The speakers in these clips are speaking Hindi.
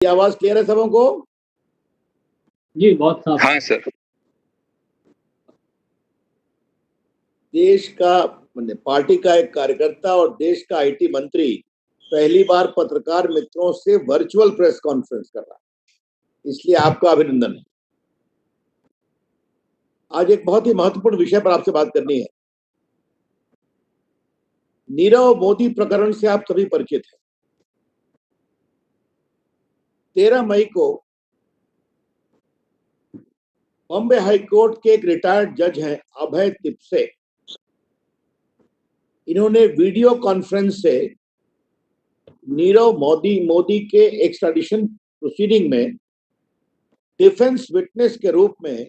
ये आवाज क्लियर है सबों को? जी बहुत साफ। हाँ सर। देश का पार्टी का एक कार्यकर्ता और देश का आईटी मंत्री पहली बार पत्रकार मित्रों से वर्चुअल प्रेस कॉन्फ्रेंस कर रहा है, इसलिए आपका अभिनंदन है। आज एक बहुत ही महत्वपूर्ण विषय पर आपसे बात करनी है। नीरव मोदी प्रकरण से आप सभी परिचित हैं। 13 मई को बॉम्बे हाईकोर्ट के एक रिटायर्ड जज हैं अभय तिप्से, इन्होंने वीडियो कॉन्फ्रेंस से नीरव मोदी के एक्स्ट्राडिशन प्रोसीडिंग में डिफेंस विटनेस के रूप में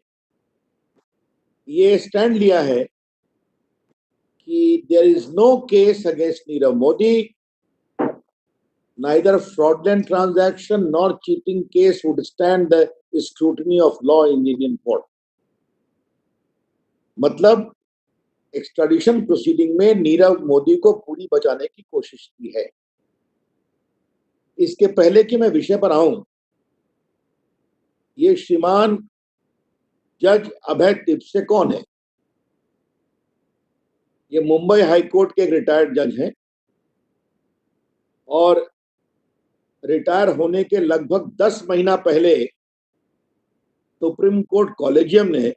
ये स्टैंड लिया है कि there is no case against Nirav Modi, neither fraudulent transaction nor cheating case would stand the scrutiny of law in Indian court। मतलब एक्स्ट्राडिशन प्रोसीडिंग में नीरव मोदी को पूरी बचाने की कोशिश की है। इसके पहले कि मैं विषय पर आऊं, ये श्रीमान जज अभय तिप्से कौन है? ये मुंबई हाईकोर्ट के एक रिटायर्ड जज हैं और रिटायर होने के लगभग 10 महीना पहले सुप्रीम कोर्ट कॉलेजियम ने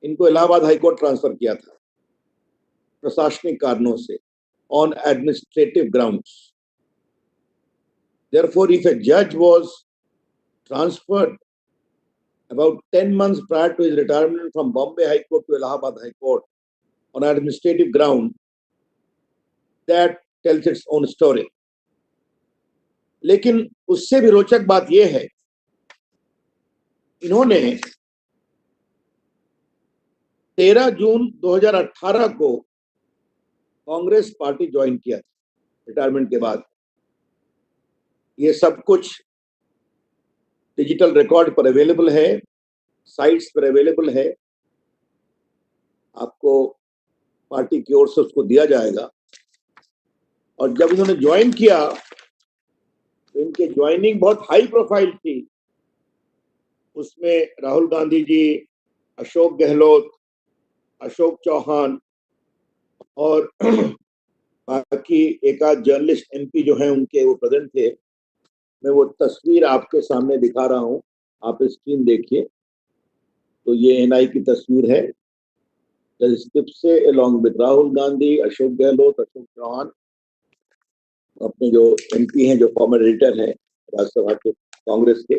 इनको इलाहाबाद हाईकोर्ट ट्रांसफर किया था प्रशासनिक कारणों से, on administrative grounds. Therefore, if a judge was transferred about 10 months prior to his retirement from Bombay High Court to Allahabad High Court on administrative ground, that tells its own story। लेकिन उससे भी रोचक बात यह है, इन्होंने 13 जून 2018 को कांग्रेस पार्टी ज्वाइन किया था रिटायरमेंट के बाद। ये सब कुछ डिजिटल रिकॉर्ड पर अवेलेबल है, साइट्स पर अवेलेबल है, आपको पार्टी की ओर से उसको दिया जाएगा। और जब इन्होंने ज्वाइन किया तो इनकी ज्वाइनिंग बहुत हाई प्रोफाइल थी। उसमें राहुल गांधी जी, अशोक गहलोत, अशोक चौहान और बाकी एक आध जर्नलिस्ट एमपी जो हैं उनके वो प्रेजेंट थे। मैं वो तस्वीर आपके सामने दिखा रहा हूं, आप स्क्रीन देखिए। तो ये एनआई की तस्वीर है, से अलॉन्ग विद राहुल गांधी, अशोक गहलोत, अशोक चौहान, अपने जो एमपी हैं, जो फॉर्मर एडिटर हैं राज्यसभा के कांग्रेस के।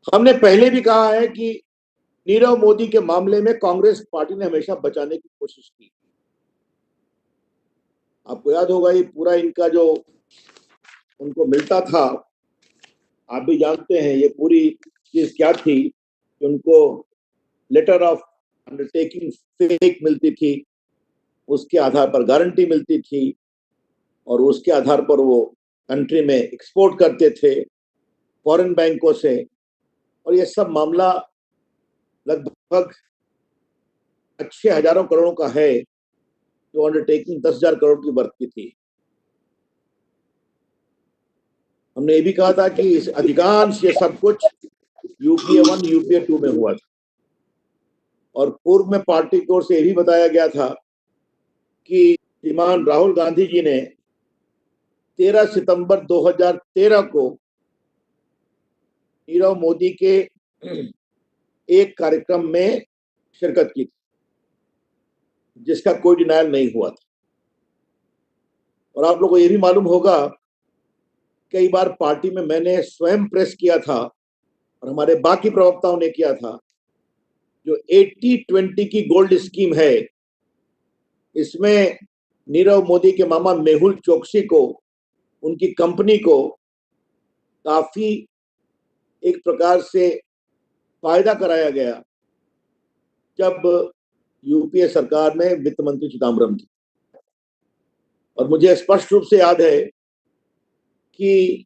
हमने पहले भी कहा है कि नीरव मोदी के मामले में कांग्रेस पार्टी ने हमेशा बचाने की कोशिश की। आपको याद होगा ये पूरा इनका जो उनको मिलता था, आप भी जानते हैं ये पूरी चीज क्या थी कि उनको लेटर ऑफ अंडरटेकिंग फेक मिलती थी, उसके आधार पर गारंटी मिलती थी और उसके आधार पर वो कंट्री में एक्सपोर्ट करते थे फॉरेन बैंकों से। और ये सब मामला लगभग अच्छे हजारों करोड़ों का है, जो अंडरटेकिंग 10,000 करोड़ की वर्थ की थी। हमने ये भी कहा था कि इस अधिकांश ये सब कुछ यूपीए 1 यूपीए 2 में हुआ था। और पूर्व में पार्टी की ओर से ये भी बताया गया था कि श्रीमान राहुल गांधी जी ने 13 सितंबर 2013 को नीरव मोदी के एक कार्यक्रम में शिरकत की थी, जिसका कोई डिनायल नहीं हुआ था। और आप लोगों को ये भी मालूम होगा, कई बार पार्टी में मैंने स्वयं प्रेस किया था और हमारे बाकी प्रवक्ताओं ने किया था, जो 80-20 की गोल्ड स्कीम है, इसमें नीरव मोदी के मामा मेहुल चोकसी को, उनकी कंपनी को काफी एक प्रकार से फायदा कराया गया जब यूपीए सरकार में वित्त मंत्री चिदम्बरम थी। और मुझे स्पष्ट रूप से याद है कि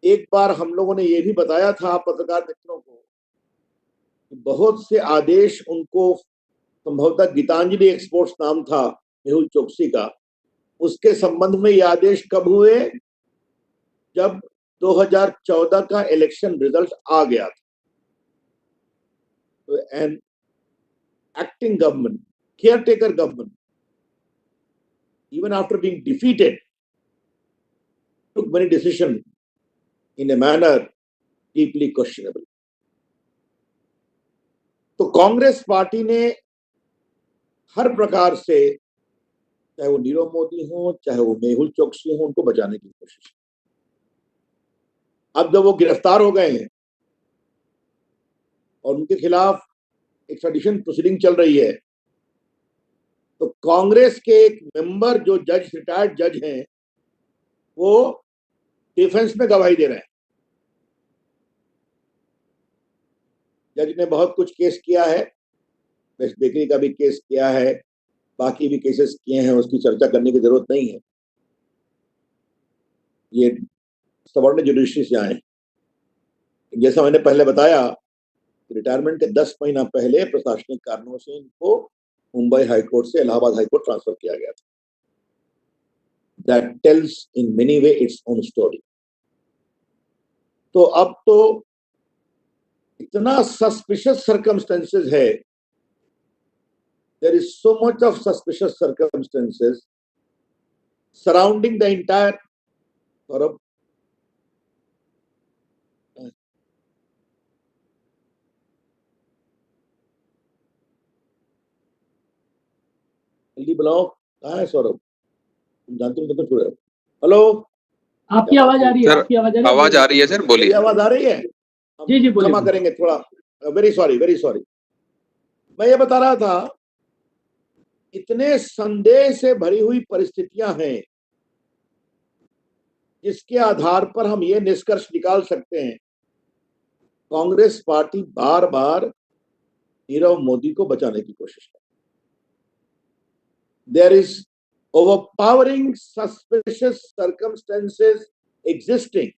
एक बार हम लोगों ने ये भी बताया था पत्रकार मित्रों को कि बहुत से आदेश उनको, संभवतः गीतांजलि एक्सपोर्ट्स नाम था मेहुल चोकसी का, उसके संबंध में ये आदेश कब हुए? जब 2014 का इलेक्शन रिजल्ट आ गया था। तो an acting government, caretaker government, even after being defeated, took many decisions in a manner deeply questionable. तो कांग्रेस पार्टी ने हर प्रकार से, चाहे वो नीरव मोदी हो, चाहे वो मेहुल चोकसी हो, उनको बचाने की कोशिश की। अब जब वो गिरफ्तार हो गए हैं और उनके खिलाफ एक्स्ट्राडिशन प्रोसीडिंग चल रही है, तो कांग्रेस के एक मेंबर जो जज, रिटायर्ड जज हैं, वो डिफेंस में गवाही दे रहे हैं। जज ने बहुत कुछ केस किया है, वेस्ट बेकरी का भी केस किया है, बाकी भी केसेस किए हैं, उसकी चर्चा करने की जरूरत नहीं है। ये सबऑर्डिनेट जुडिशरी से आए। जैसा मैंने पहले बताया, रिटायरमेंट के 10 महीना पहले प्रशासनिक कारणों से इनको मुंबई हाईकोर्ट से इलाहाबाद हाईकोर्ट ट्रांसफर किया गया था। That tells in many way its own story. तो अब तो इतना सस्पिशियस सर्कमस्टेंसेस है, there is so much of suspicious circumstances surrounding the entire Saurabh, जल्दी बुलाओ, कहाँ है सौरभ? तुम जानते हो कितना छुड़े? हेलो, आपकी आवाज आ रही है? सर, आपकी आवाज आवाज आ रही है सर, बोलिए। आवाज आ रही है? जी जी बोलिए। क्षमा करेंगे थोड़ा, वेरी सॉरी, वेरी सॉरी। मैं ये बता रहा था, इतने संदेह से भरी हुई परिस्थितियां हैं जिसके आधार पर हम ये निष्कर्ष निकाल सकते हैं, कांग्रेस पार्टी बार बार नीरव मोदी को बचाने की कोशिश कर। There is overpowering suspicious circumstances existing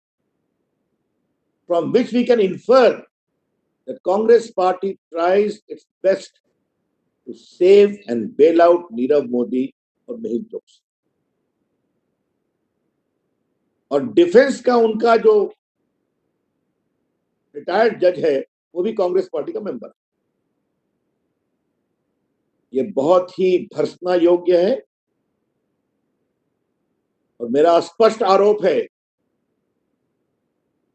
from which we can infer that Congress party tries its best to save and bail out Nirav Modi और मेहुल चोकसी। और डिफेंस का उनका जो रिटायर्ड जज है, वो भी कांग्रेस पार्टी का मेंबर है। ये बहुत ही भर्त्सना योग्य है और मेरा स्पष्ट आरोप है,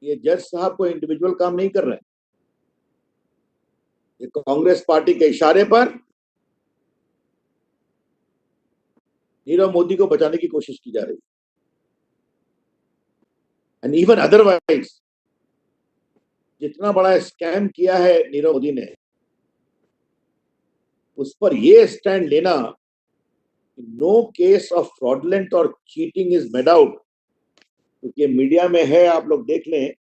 ये जज साहब को इंडिविजुअल काम नहीं कर रहे हैं। ये कांग्रेस पार्टी के इशारे पर नीरव मोदी को बचाने की कोशिश की जा रही है। एंड इवन अदरवाइज, जितना बड़ा स्कैम किया है नीरव मोदी ने, उस पर यह स्टैंड लेना कि नो केस ऑफ फ्रॉडलेंट और चीटिंग इज मेड आउट, क्योंकि मीडिया में है, आप लोग देख लें,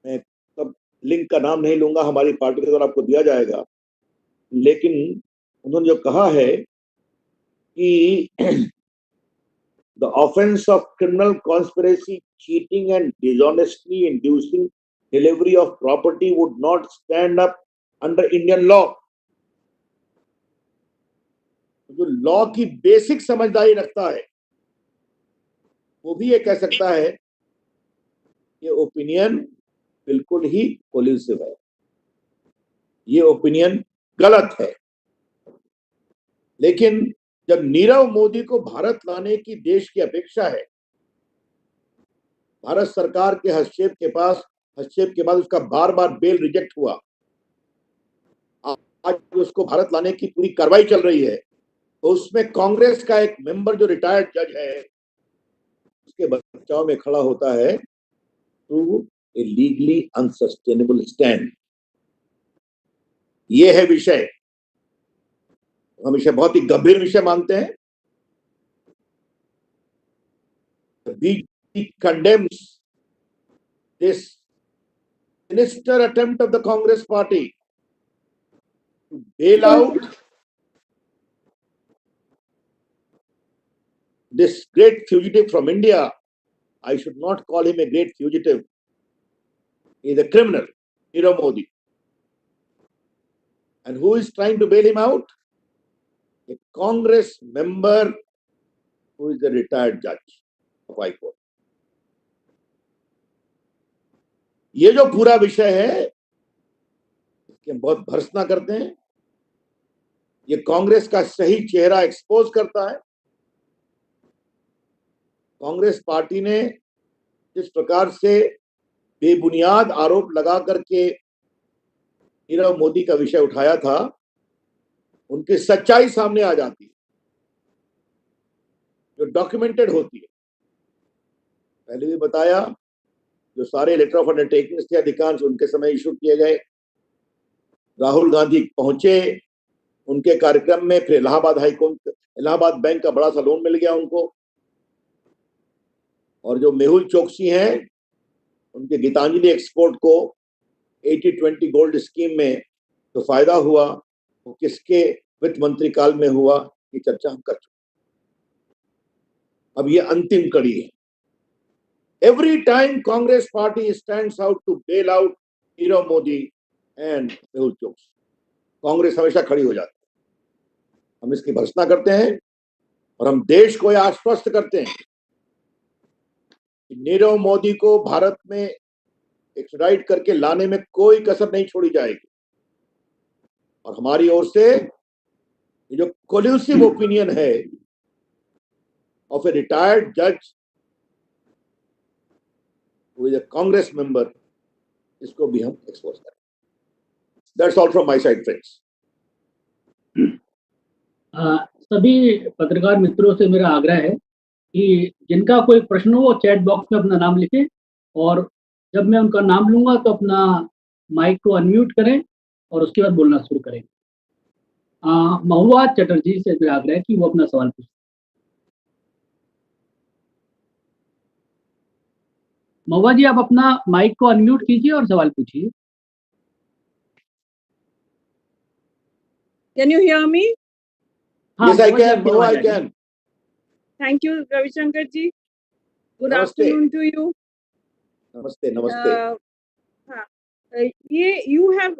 मैं तब लिंक का नाम नहीं लूंगा, हमारी पार्टी के द्वारा आपको दिया जाएगा, लेकिन उन्होंने जो कहा है कि the offense of criminal conspiracy, cheating and dishonestly inducing delivery of property would not stand up under Indian law. जो लॉ की बेसिक समझदारी रखता है, वो भी ये कह सकता है ये ओपिनियन बिल्कुल ही कोलिसिव है, ये ओपिनियन गलत है। लेकिन जब नीरव मोदी को भारत लाने की देश की अपेक्षा है, भारत सरकार के हस्तक्षेप के बाद उसका बार बार बेल रिजेक्ट हुआ, आज उसको भारत लाने की पूरी कार्रवाई चल रही है, तो उसमें कांग्रेस का एक मेंबर जो रिटायर्ड जज है, उसके बचाव में खड़ा होता है to a legally unsustainable stand. ये है विषय, हम इसे बहुत ही गंभीर विषय मानते हैं। BJP condemns this sinister attempt of the Congress party to bail out this great fugitive from India. I should not call him a great fugitive. He is a criminal, Nirav Modi. And who is trying to bail him out? A Congress member who is a retired judge of High Court. ये जो पूरा विषय है इसके हम बहुत भर्त्सना करते हैं। ये कांग्रेस का सही चेहरा एक्सपोज करता है। कांग्रेस पार्टी ने जिस प्रकार से बेबुनियाद आरोप लगा करके नीरव मोदी का विषय उठाया था, उनकी सच्चाई सामने आ जाती है, जो डॉक्यूमेंटेड होती है। पहले भी बताया, जो सारे लेटर ऑफ अंडरटेकिंग्स थे अधिकांश उनके समय इशू किए गए। राहुल गांधी पहुंचे उनके कार्यक्रम में, फिर इलाहाबाद बैंक का बड़ा सा लोन मिल गया उनको। और जो मेहुल चोकसी हैं, उनके गीतांजलि एक्सपोर्ट को 80-20 गोल्ड स्कीम में जो फायदा हुआ वो किसके वित्त मंत्री काल में हुआ, ये चर्चा हम कर चुके। अब ये अंतिम कड़ी है। Every time Congress party stands out to bail out Nirav Modi and Mehul Choksi, Congress हमेशा खड़ी हो जाती है। हम इसकी भर्त्सना करते हैं और हम देश को यह आश्वस्त करते हैं कि नीरव मोदी को भारत में एक्स्ट्राडिट करके लाने में कोई कसर नहीं छोड़ी जाएगी। और हमारी ओर से ये जो कोल्यूसिव ओपिनियन है ऑफ ए रिटायर्ड जज who is a Congress member, इसको भी हम एक्सपोज करें। That's all from my side, friends. सभी पत्रकार मित्रों से मेरा आग्रह है कि जिनका कोई प्रश्न हो वो चैट बॉक्स में अपना नाम लिखें, और जब मैं उनका नाम लूंगा तो अपना माइक को अनम्यूट करें और उसके बाद बोलना शुरू करें। महुआ चटर्जी से मेरा आग्रह है कि वो अपना सवाल पूछें। महुआ जी, आप अपना माइक को अनम्यूट कीजिए और सवाल पूछिए। Can you hear me? Yes, I can. No, I can. Thank you, Ravi Shankar ji. Good Namaste. afternoon to you. Namaste, namaste. You have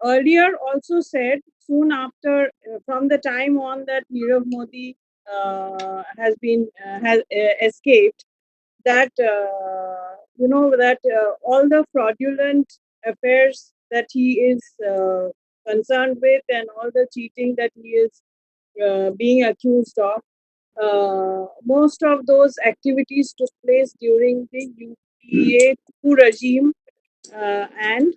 earlier also said, soon after, from the time on that Nirav Modi has escaped, that that all the fraudulent affairs that he is concerned with and all the cheating that he is being accused of, most of those activities took place during the UPA coup regime, and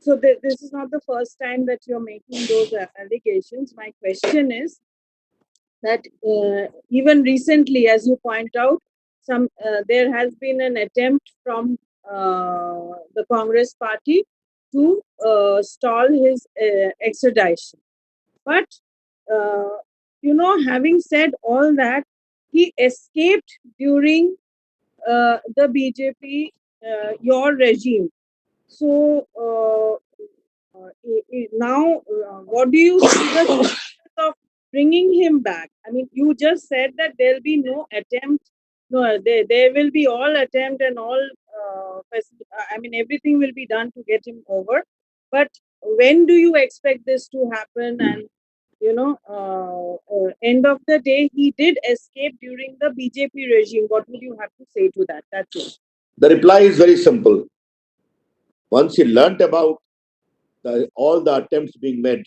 so this is not the first time that you're making those allegations. My question is that even recently, as you point out, there has been an attempt from the Congress party to stall his extradition. But having said all that, he escaped during the BJP, your regime. So now, what do you see the chances of bringing him back? I mean, you just said that there'll be no attempt. No, there will be all attempt and all. Everything will be done to get him over. But when do you expect this to happen? And end of the day, he did escape during the BJP regime. What would you have to say to that? That's it. The reply is very simple. Once he learnt about all the attempts being made,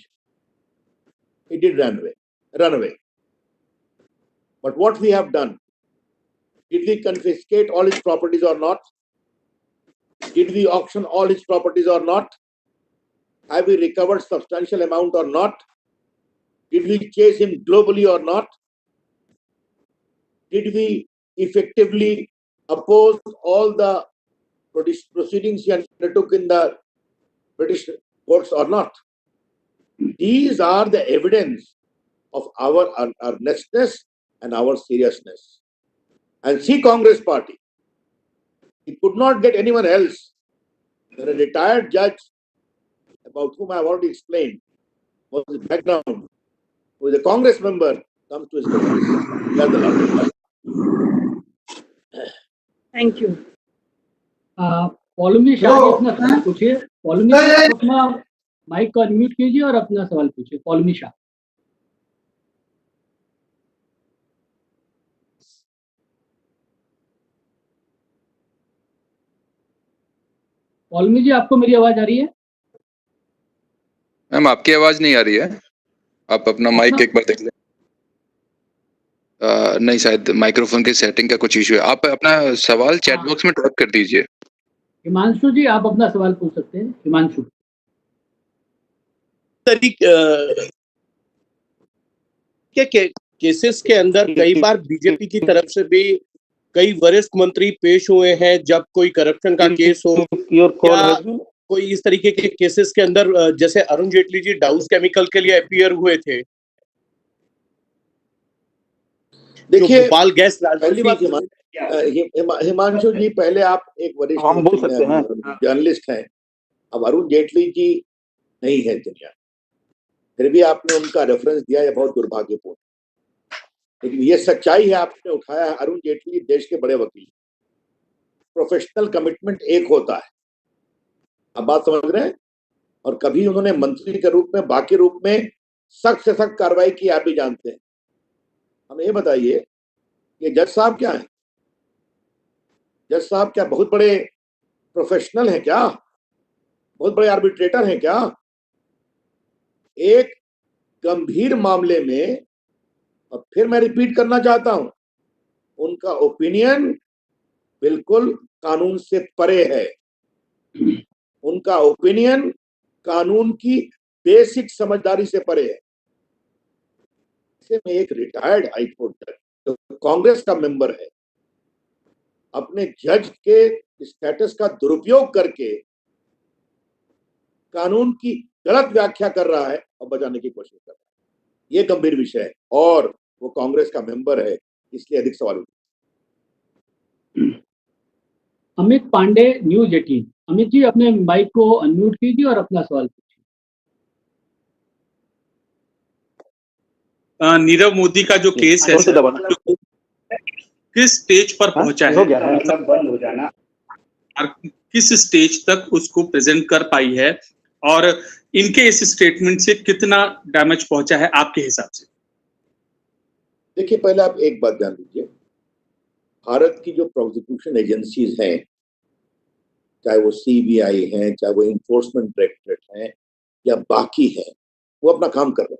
he did run away. But what we have done, did we confiscate all his properties or not? Did we auction all his properties or not? Have we recovered substantial amount or not? Did we chase him globally or not? Did we effectively oppose all the proceedings he undertook in the British courts or not? These are the evidence of our earnestness and our seriousness. And see, Congress party, he could not get anyone else than a retired judge, about whom I have already explained was his background, who is a Congress member, comes to his defense. That's the last. Thank you. Paulami Shah ji अपना सवाल पूछिए। पॉलमी शाह, अपना माइक को अनम्यूट कीजिए और अपना सवाल पूछिए। पॉलमी शाह। पौलमी जी, आपको मेरी आवाज आ रही है? मैम आपकी आवाज नहीं आ रही है, आप अपना माइक एक बार देख लें। नहीं, शायद माइक्रोफोन की सेटिंग का कुछ इशू है। आप अपना सवाल चैट बॉक्स में टाइप कर दीजिए। हिमांशु जी, आप अपना सवाल पूछ सकते हैं। हिमांशु। के केसेस के अंदर कई बार बीजेपी की तरफ से भी कई वरिष्ठ मंत्री पेश हुए हैं जब कोई करप्शन का केस हो या कोई इस तरीके के केसेस के अंदर, जैसे अरुण जेटली जी डाउस केमिकल के लिए अपीयर हुए थे। देखिए, भोपाल गैस पहली बात हिमांशु जी, पहले आप एक वरिष्ठ जर्नलिस्ट हैं। अब अरुण जेटली जी नहीं है दुनिया, फिर भी आपने उनका रेफरेंस दिया, यह बहुत दुर्भाग्यपूर्ण। लेकिन ये सच्चाई है, आपने उठाया है, अरुण जेटली देश के बड़े वकील। प्रोफेशनल कमिटमेंट एक होता है, आप बात समझ रहे हैं। और कभी उन्होंने मंत्री के रूप में, बाकी रूप में सख्त से सख्त कार्रवाई की, आप भी जानते हैं। हमें ये बताइए, ये जज साहब क्या है? जज साहब क्या बहुत बड़े प्रोफेशनल हैं क्या? बहुत बड़े आर्बिट्रेटर हैं क्या? एक गंभीर मामले में, और फिर मैं रिपीट करना चाहता हूं, उनका ओपिनियन बिल्कुल कानून से परे है। उनका ओपिनियन कानून की बेसिक समझदारी से परे है। इसे में एक रिटायर्ड हाईकोर्ट जज जो कांग्रेस का मेंबर है, अपने जज के स्टेटस का दुरुपयोग करके कानून की गलत व्याख्या कर रहा है और बचाने की कोशिश कर रहा है। ये गंभीर विषय है और वो कांग्रेस का मेंबर है, इसलिए अधिक सवाल उठे। अमित पांडे, न्यूज 18। अमित जी, अपने माइक को अनम्यूट कीजिए और अपना सवाल पूछिए। नीरव मोदी का जो केस है सर, किस स्टेज पर पहुंचा है, मतलब बंद हो जाना, और किस स्टेज तक उसको प्रेजेंट कर पाई है, और इनके इस स्टेटमेंट से कितना डैमेज पहुंचा है आपके हिसाब से? देखिए, पहले आप एक बात जान लीजिए, भारत की जो प्रोसिक्यूशन एजेंसीज हैं, चाहे वो सीबीआई हैं, चाहे वो इन्फोर्समेंट डायरेक्टरेट हैं या बाकी हैं, वो अपना काम कर रहे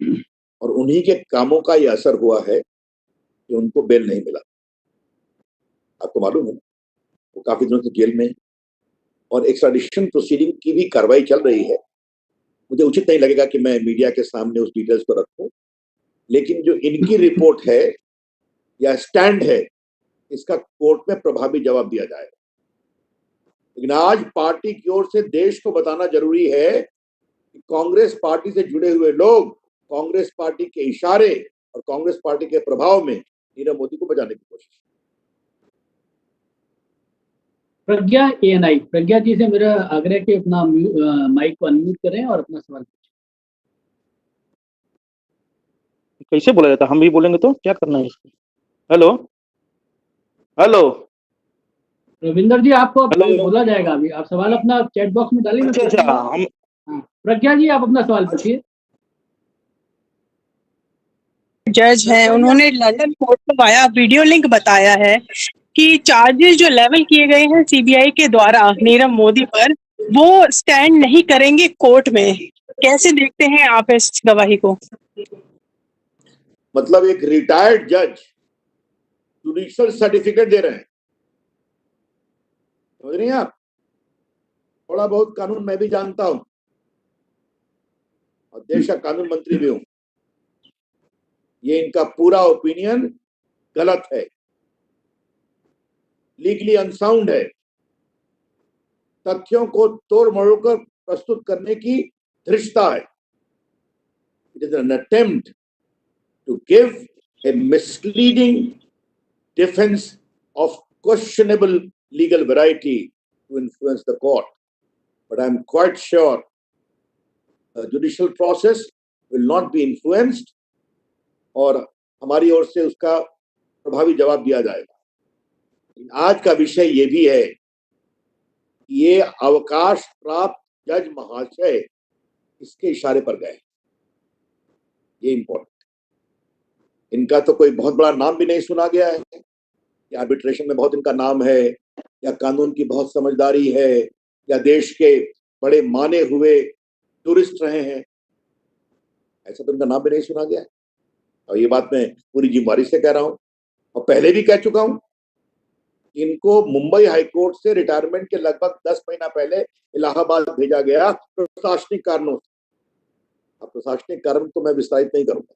हैं और उन्हीं के कामों का ये असर हुआ है कि उनको बेल नहीं मिला। आपको मालूम है, वो काफी दिनों से जेल में और एक्स्ट्राडिशन प्रोसीडिंग की भी कार्रवाई चल रही है। मुझे उचित नहीं लगेगा कि मैं मीडिया के सामने उस डिटेल्स को रखूं, लेकिन जो इनकी रिपोर्ट है या स्टैंड है, इसका कोर्ट में प्रभावी जवाब दिया जाएगा। लेकिन आज पार्टी की ओर से देश को बताना जरूरी है कि कांग्रेस पार्टी से जुड़े हुए लोग कांग्रेस पार्टी के इशारे और कांग्रेस पार्टी के प्रभाव में नीरव मोदी को बचाने की कोशिश। प्रज्ञा ANI, प्रज्ञा जी से मेरा आग्रह कि अपना माइक को अनम्यूट करें और अपना सवाल पूछें। कैसे बोला जाता? हम भी बोलेंगे तो क्या करना है इसको? हेलो हेलो रविंदर जी, आपको बोला जाएगा अभी, आप सवाल अपना चैट बॉक्स में डालिए। अच्छा, हम प्रज्ञा जी, आप अपना सवाल पूछिए। जज हैं, उन्होंने लंदन कोर्ट में वाया वीडियो लिंक बताया है कि चार्जेस जो लेवल किए गए हैं सीबीआई के द्वारा नीरव मोदी पर, वो स्टैंड नहीं करेंगे कोर्ट में। कैसे देखते हैं आप इस गवाही को? मतलब एक रिटायर्ड जज जुडिशियल सर्टिफिकेट दे रहे हैं, समझ रही हैं आप? थोड़ा बहुत कानून मैं भी जानता हूं और देश का कानून मंत्री भी हूं। ये इनका पूरा ओपिनियन गलत है, लीगली अनसाउंड है, तथ्यों को तोड़ मरोड़ कर प्रस्तुत करने की धृष्टता है। It is an attempt to give a misleading defense of questionable legal variety to influence the court. But I'm quite sure the judicial process will not be influenced और हमारी ओर से उसका प्रभावी जवाब दिया जाएगा। आज का विषय ये भी है कि ये अवकाश प्राप्त जज महाशय इसके इशारे पर गए, ये इंपॉर्टेंट। इनका तो कोई बहुत बड़ा नाम भी नहीं सुना गया है, आर्बिट्रेशन में बहुत इनका नाम है, या कानून की बहुत समझदारी है, या देश के बड़े माने हुए टूरिस्ट रहे हैं, ऐसा तो उनका नाम भी नहीं सुना गया है। और ये बात मैं पूरी जिम्मेदारी से कह रहा हूं, और पहले भी कह चुका हूं। इनको मुंबई हाईकोर्ट से रिटायरमेंट के लगभग 10 महीना पहले इलाहाबाद भेजा गया प्रशासनिक कारणों से। अब प्रशासनिक कारण तो मैं विस्तारित नहीं करूंगा।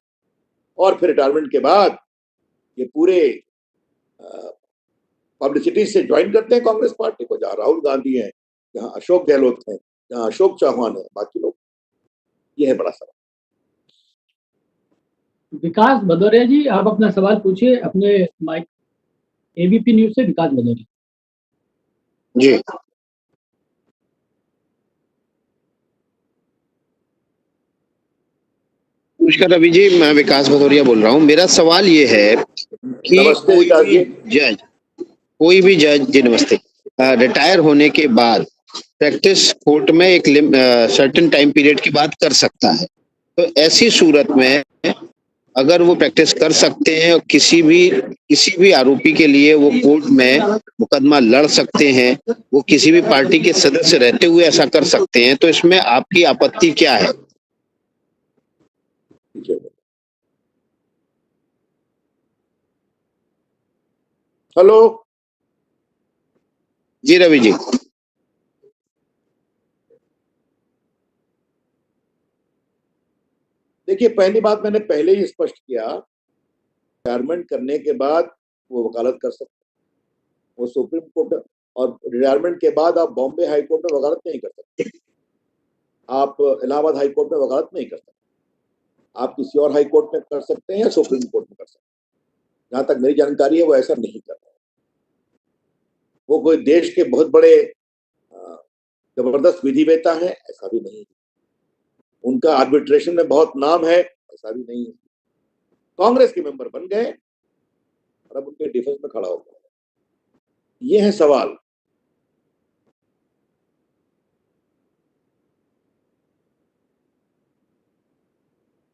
और फिर रिटायरमेंट के बाद ये पूरे पब्लिसिटी से ज्वाइन करते हैं कांग्रेस पार्टी को, जहां राहुल गांधी हैं, जहां अशोक गहलोत हैं, जहां अशोक चौहान है, बाकी लोग। ये है बड़ा सवाल। विकास भदौरिया जी, आप अपना सवाल पूछिए अपने माइक। एबीपी न्यूज से विकास भदौरिया जी। नमस्कार रवि जी, मैं विकास भदौरिया बोल रहा हूँ। मेरा सवाल ये है कि कोई भी जज जी नमस्ते, रिटायर होने के बाद प्रैक्टिस कोर्ट में एक सर्टेन टाइम पीरियड के बाद कर सकता है। तो ऐसी सूरत में अगर वो प्रैक्टिस कर सकते हैं और किसी भी आरोपी के लिए वो कोर्ट में मुकदमा लड़ सकते हैं, वो किसी भी पार्टी के सदस्य रहते हुए ऐसा कर सकते हैं, तो इसमें आपकी आपत्ति क्या है? हेलो जी रवि जी। देखिए, पहली बात मैंने पहले ही स्पष्ट किया, रिटायरमेंट करने के बाद वो वकालत कर सकते हैं, वो सुप्रीम कोर्ट, और रिटायरमेंट के बाद आप बॉम्बे हाई कोर्ट में वकालत नहीं कर सकते, आप इलाहाबाद हाई कोर्ट में वकालत नहीं कर सकते, आप किसी और हाई कोर्ट में कर सकते हैं या सुप्रीम कोर्ट में कर सकते हैं। जहां तक मेरी जानकारी है वो ऐसा नहीं कर रहे। वो कोई देश के बहुत बड़े जबरदस्त विधिवेता है, ऐसा भी नहीं है। उनका आर्बिट्रेशन में बहुत नाम है, ऐसा भी नहीं है। कांग्रेस के मेंबर बन गए और अब उनके डिफेंस में खड़ा हो गया। ये है सवाल।